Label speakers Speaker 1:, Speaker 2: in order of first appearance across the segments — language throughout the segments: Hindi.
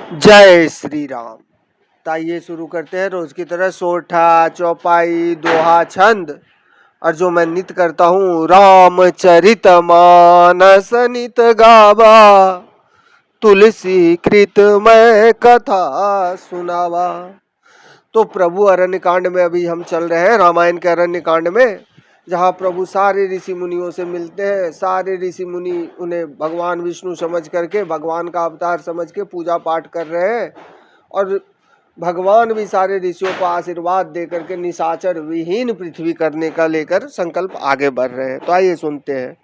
Speaker 1: जय श्री राम। ताइए शुरू करते हैं रोज की तरह सोठा चौपाई दोहा छंद और जो मैं नित करता हूँ रामचरित मानस नित गावा तुलसी कृत मैं कथा सुनावा। तो प्रभु अरण्य कांड में अभी हम चल रहे हैं, रामायण के अरण्य कांड में, जहाँ प्रभु सारे ऋषि मुनियों से मिलते हैं। सारे ऋषि मुनि उन्हें भगवान विष्णु समझ करके, भगवान का अवतार समझ के पूजा पाठ कर रहे हैं और भगवान भी सारे ऋषियों को आशीर्वाद दे करके निशाचर विहीन पृथ्वी करने का लेकर संकल्प आगे बढ़ रहे हैं। तो आइए सुनते हैं।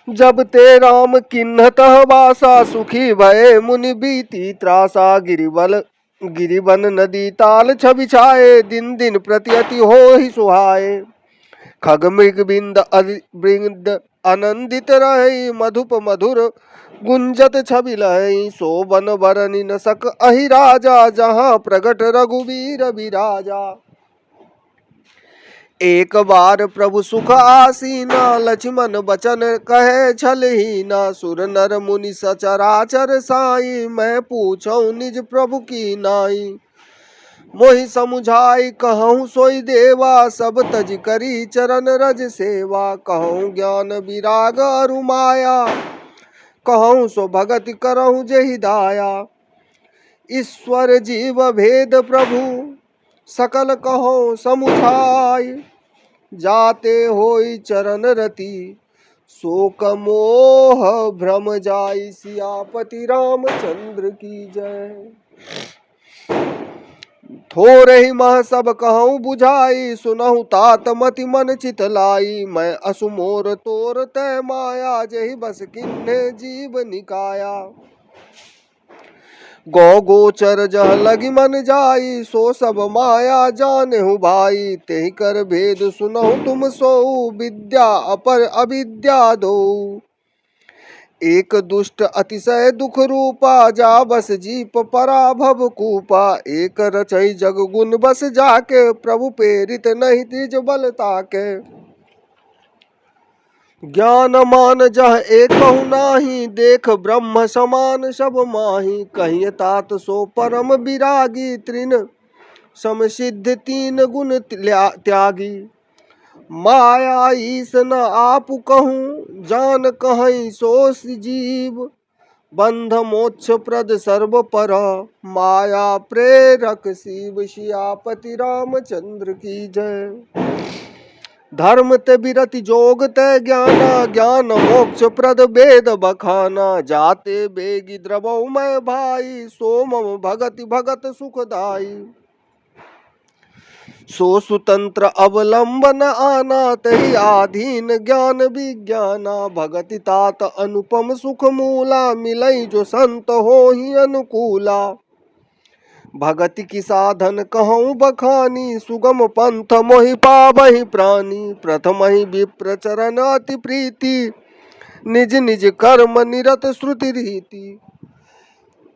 Speaker 1: जब ते राम किन्हतः वासा सुखी भये मुनि बीती त्रासा गिरिवन नदी ताल छवि छाए दिन दिन प्रति अति हो ही सुहाए। खग मृग बिंद आनंदित रहे मधुप मधुर गुंजत छवि लहई सो बन बरनि न सक अहि राजा जहाँ प्रगट रघुवीर विराजा। एक बार प्रभु सुख आसीना लक्ष्मण बचन कहे छलहीना सुर नर मुनि सचराचर साई मैं पूछऊं निज प्रभु की नाई। मोहि समुझाई कहूँ सोई देवा सब तज करी चरण रज सेवा कहूँ ज्ञान विराग अरु माया कहूँ सो भगति करहूँ जेहि दाया। ईश्वर जीव भेद प्रभु सकल कहूँ समुझाई जाते होई चरण रति शोक मोह भ्रम जाई सियापति रामचंद्र की जय। थोर ही मह सब कहूँ बुझाई सुनहु तात मति मन चित लाई मैं असु मोर तोर तय माया जहि बस किन्ने जीव निकाया। गौ गोचर जह लगी मन जाई सो सब माया जानहु भाई तेहि कर भेद सुनहु तुम सोऊ विद्या अपर अविद्या दो। एक दुष्ट अतिशय दुख रूपा जा बस जीप पराभव कूपा एक रचई जग गुण बस जाके प्रभु प्रेरित नहीं तिज बल ताके। ज्ञान मान जह एक नाही देख ब्रह्म समान सब माही कहिय तात सो परम विरागी तृण समसिद्ध तीन गुण त्यागी। माया ईस न आप कहूँ जान कहीं सोस जीव बंध मोक्ष प्रद सर्व पर माया प्रेरक शिव सियापति रामचंद्र की जय। धर्म ते बिरति जोग ते ज्ञाना ज्ञान मोक्ष प्रद वेद बखाना जाते बेगी द्रवौ मैं भाई सोमम भगति भगत सुखदाई। सो सुतंत्र अवलंबन आना तहि आधीन ज्ञान विज्ञाना भगति तात अनुपम सुख मूला मिलई जो संत हो ही अनुकूला। भगति की साधन कहूँ बखानी सुगम पंथ मोहि पावहि प्राणी प्रथम ही विप्र चरण अति प्रीति निज निज कर्म निरत श्रुति रीति।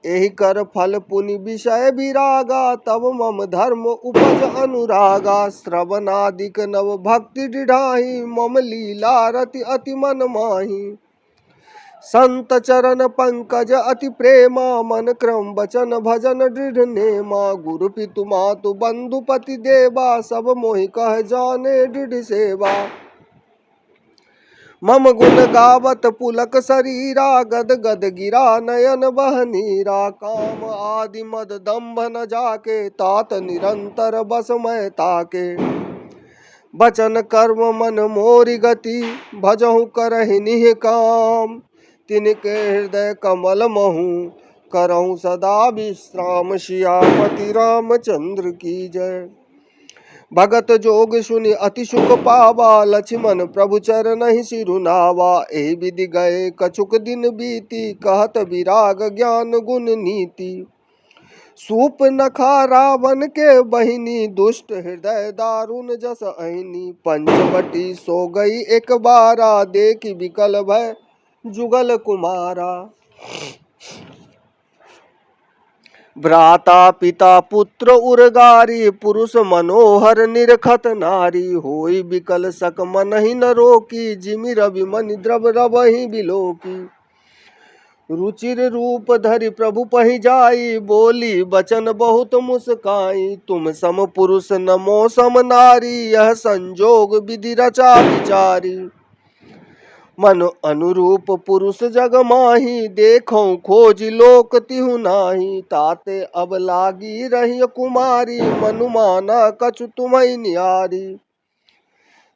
Speaker 1: एहि कर फल पुनि विषय विरागा तब मम धर्म उपज अनुरागा श्रवणादिक नव भक्ति दृढ़ाहि मम लीला रति अति मन माही। संत चरण पंकज अति प्रेमा मन क्रम वचन भजन दृढ़ नेमा गुरु पितु मातु बंधु पति देवा सब मोहि कह जाने दृढ़ सेवा। मम गुण गावत पुलक शरीरा गद गद गिरा नयन बह नीरा काम आदि मद दंभ न जाके तात निरंतर बस मैं ताके। बचन कर्म मन मोरि गति भजहु करहि निह काम तिनके हृदय कमल महु करहु सदा विश्राम सियापति रामचंद्र की जय। भगत जोग सुनि अति सुख पावा लक्ष्मण प्रभु चरण ही सिरुनावा। एहि विधि गए कछुक दिन बीती कहत विराग ज्ञान गुण नीति। सूप नखा रावण के बहिनी दुष्ट हृदय दारुण जस अहिनी पंचवटी सो गई एक बारा देखी विकल भय जुगल कुमारा। भ्राता पिता पुत्र उर्गारी पुरुष मनोहर निरखत नारी होई विकल सक मन ही न रोकी जिमि रवि मनि द्रव रवहि बिलोकी। रुचिर रूप धरि प्रभु पहि जाई, बोली बचन बहुत मुस्काई। तुम सम पुरुष नमो सम नारी, यह संजोग विधि रचा विचारी। मन अनुरूप पुरुष जग माही, देखो खोज लोक तिहु नाही। ताते अब लागी रही कुमारी, मनु माना कछु तुम्हि नियारी।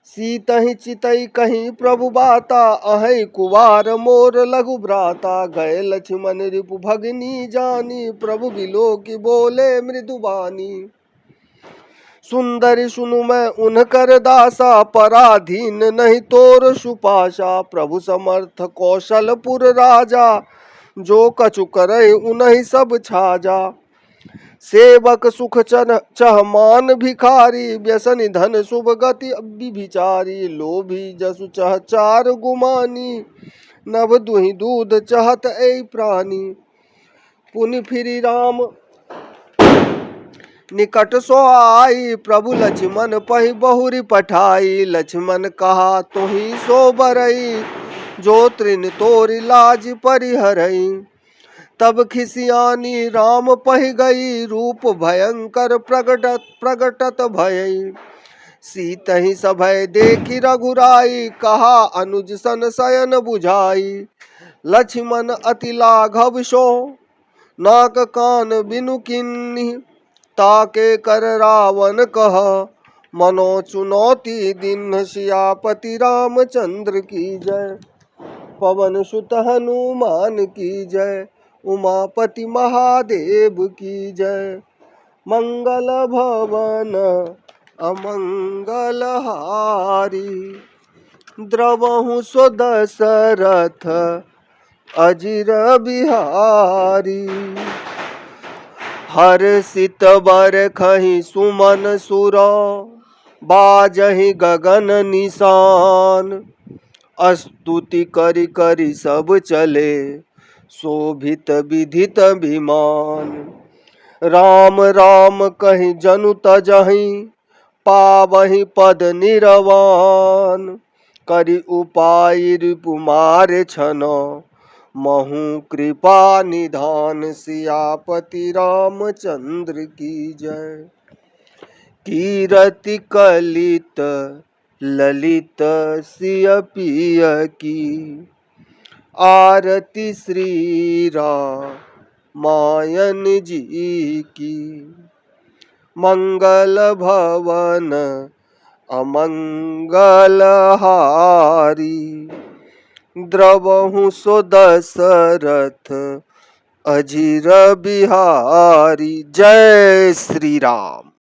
Speaker 1: सीतहि चितई कहीं प्रभु बाता, अहै कुवार मोर लघु भ्राता। गए लक्ष्मण रिपु भगनी जानी, प्रभु बिलो की बोले मृदुबानी। सुंदरी सुनु मैं उनकर दासा, पराधीन नहीं तोर सुपाशा। प्रभु समर्थ कौशलपुर राजा, जो कछु करे उन्हीं सब छाजा। सेवक सुख चह मान भिखारी, व्यसनि धन शुभ गति विचारी। लोभी जसु चह चार गुमानी, नभ दुहि दूध चहत ऐ प्राणी। पुनि फिरि राम निकट सो आई, प्रभु लक्ष्मण पहि बहुरी पठाई। लक्ष्मण कहा तुहि सो बरई, जो तृण तोरि लाज परिहरई। तब खिसियानी राम पहि गई, रूप भयंकर प्रगटत भयई। सीतहि सभय देखी रघुराई, कहा अनुज सन शयन बुझाई। लक्ष्मण अति लाघव सो, नाक कान बिनु किन्ही। ताके कर रावण कह, मनो चुनौती दिन। सियापति रामचंद्र की जय, पवन सुत हनुमान की जय। उमापति महादेव की जय। मंगल भवन अमंगल हारी, द्रवहु सो दशरथ अजिर बिहारी। हर्षित बरखहि सुमन सुरा, बाजहि गगन निशान। स्तुति करि करि सब चले, शोभित विधित विमान। राम राम कहि जनु तजहि, पावहि पद निरवान। करि उपाय रिपु मारे छन, महु कृपा निधान। सियापति रामचंद्र की जय। कीरति कलित ललित सिय पिय की, आरती श्री रामायण जी की। मंगल भवन अमंगल हारी, द्रवहु सो दशरथ अजिर बिहारी। जय श्री राम।